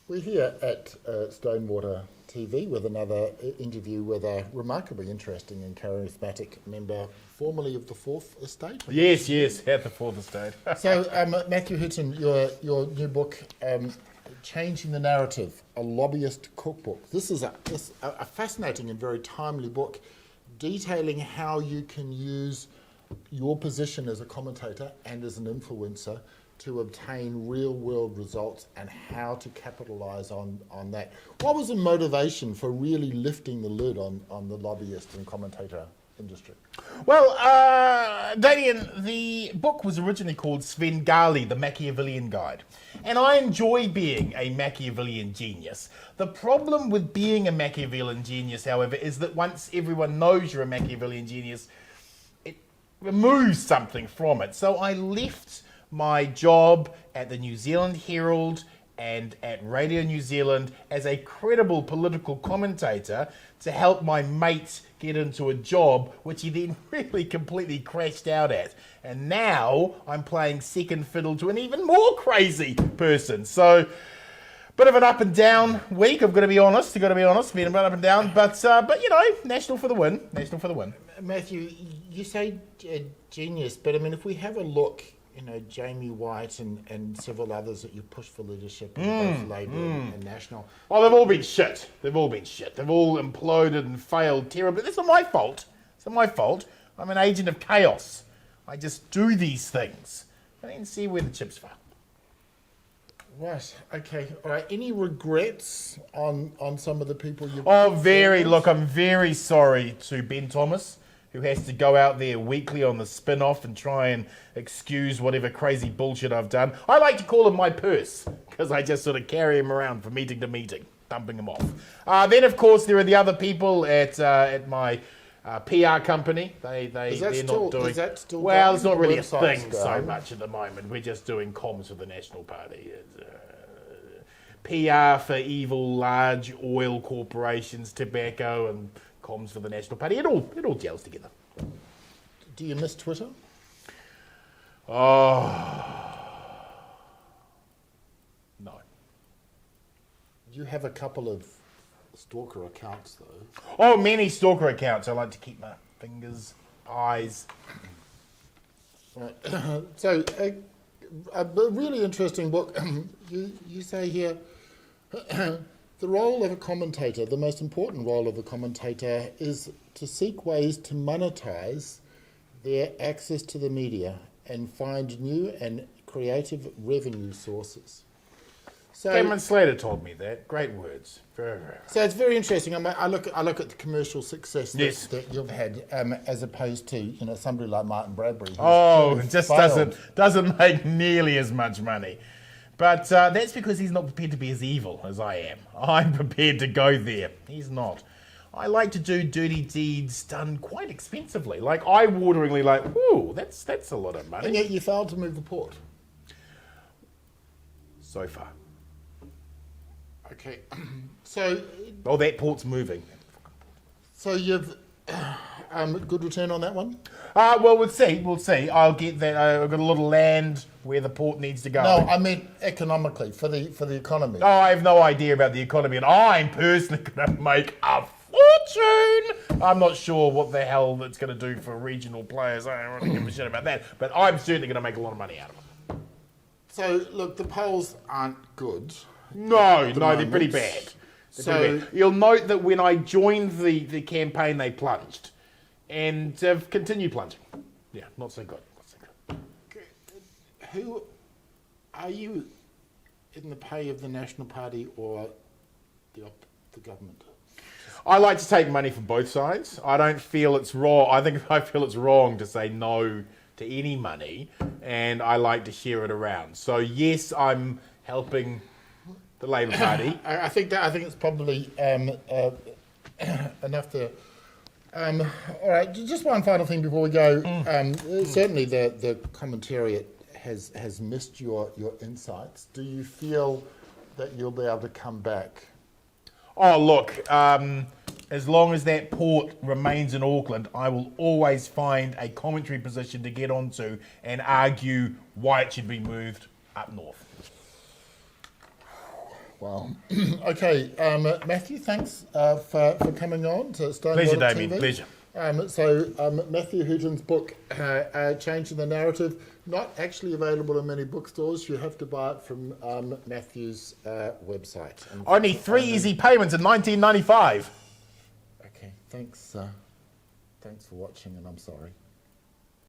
We're here at Stonewater TV with another interview with a remarkably interesting and charismatic member, formerly of the Fourth Estate. Yes, at the Fourth Estate. So, Matthew Hooton, your new book, Changing the Narrative, a lobbyist cookbook. This is a fascinating and very timely book detailing how you can use your position as a commentator and as an influencer to obtain real-world results and how to capitalise on that. What was the motivation for really lifting the lid on the lobbyist and commentator industry? Well, Damien, the book was originally called Svengali, the Machiavellian Guide. And I enjoy being a Machiavellian genius. The problem with being a Machiavellian genius, however, is that once everyone knows you're a Machiavellian genius, it removes something from it. So I left my job at the New Zealand Herald and at Radio New Zealand as a credible political commentator to help my mate get into a job which he then really completely crashed out at. And now I'm playing second fiddle to an even more crazy person. So, bit of an up and down week, I've got to be honest, been a bit up and down, but you know, national for the win. Matthew, you say genius, but I mean, if we have a look, you know, Jamie White and several others that you pushed for leadership in both Labour and National. Well, they've all been shit. They've all imploded and failed terribly. That's not my fault. It's not my fault. I'm an agent of chaos. I just do these things and then see where the chips fall. Right. Okay. All right. Any regrets on some of the people you've... Look, I'm very sorry to Ben Thomas, who has to go out there weekly on the spin-off and try and excuse whatever crazy bullshit I've done. I like to call him my purse, because I just sort of carry him around from meeting to meeting, dumping him off. Then, of course, there are the other people at my PR company. They're not doing... Is that still well, it's not really a thing so much at the moment. We're just doing comms for the National Party. PR for evil large oil corporations, tobacco, and comms for the National Party. It all gels together. Do you miss Twitter? Oh, no. You have a couple of stalker accounts, though. Oh, many stalker accounts. I like to keep my fingers, eyes. Right. So, a really interesting book. You say here, the role of a commentator, the most important role of a commentator is to seek ways to monetize their access to the media and find new and creative revenue sources. So, Cameron Slater told me that. Great words. Very, very. So it's very interesting. I look at the commercial success Yes. that you've had, as opposed to somebody like Martin Bradbury. It just doesn't make nearly as much money. But that's because he's not prepared to be as evil as I am. I'm prepared to go there. He's not. I like to do dirty deeds done quite expensively. Like eye-wateringly, like, ooh, that's a lot of money. And yet you failed to move the port. So far. Okay. So... Oh, that port's moving. So you've... good return on that one? Well, we'll see. I'll get that. I've got a little land where the port needs to go. No, I mean economically, for the economy. Oh, I have no idea about the economy, and I'm personally going to make a fortune. I'm not sure what the hell that's going to do for regional players. I don't really give a shit about that, but I'm certainly going to make a lot of money out of it. So, look, the polls aren't good. No, they're pretty bad. You'll note that when I joined the campaign, they plunged. And have continued plunging. Yeah, not so good. Who are you in the pay of the National Party or the government? I like to take money from both sides. I don't feel it's wrong. I feel it's wrong to say no to any money, and I like to share it around. So yes, I'm helping the Labour Party. I think it's probably enough to. All right, just one final thing before we go. Certainly, the commentariat has missed your insights. Do you feel that you'll be able to come back? Oh, look, as long as that port remains in Auckland, I will always find a commentary position to get onto and argue why it should be moved up north. Wow. Okay, Matthew, thanks for coming on to Stonewater Pleasure, Damien, TV. pleasure. Matthew Hooton's book, Changing the Narrative, not actually available in many bookstores. You have to buy it from Matthew's website. And Only 3 easy payments in 1995. okay, thanks for watching, and I'm sorry.